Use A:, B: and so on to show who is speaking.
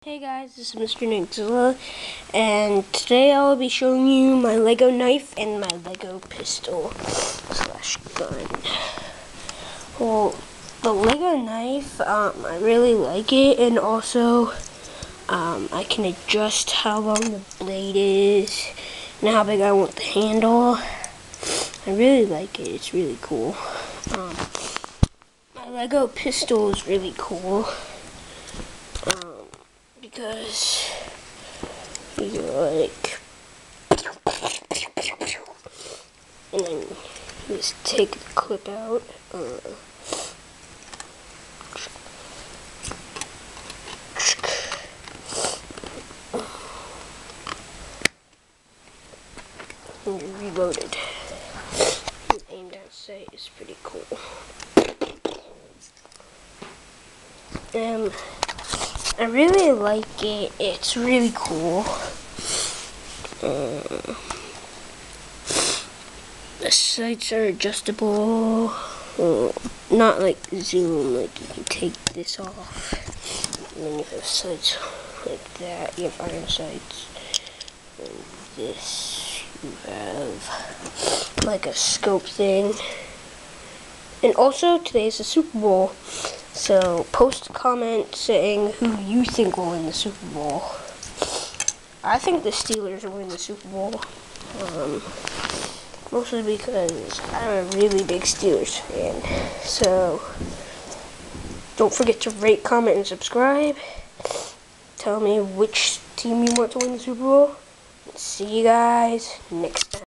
A: Hey guys, this is Mr. Nixzilla, and today I'll be showing you my Lego knife and my Lego pistol slash gun. Well, the Lego knife, I really like it, and also I can adjust how long the blade is and how big I want the handle. I really like it, it's really cool. My Lego pistol is really cool. Because you like, and then you just take the clip out. And you reload it. And aim down sight is pretty cool. I really like it. It's really cool. The sights are adjustable. Not like zoom, like you can take this off. And then you have sights like that. You have iron sights. And this, you have like a scope thing. And also, today is the Super Bowl. So, post a comment saying who you think will win the Super Bowl. I think the Steelers will win the Super Bowl. Mostly because I'm a really big Steelers fan. So, don't forget to rate, comment, and subscribe. Tell me which team you want to win the Super Bowl. See you guys next time.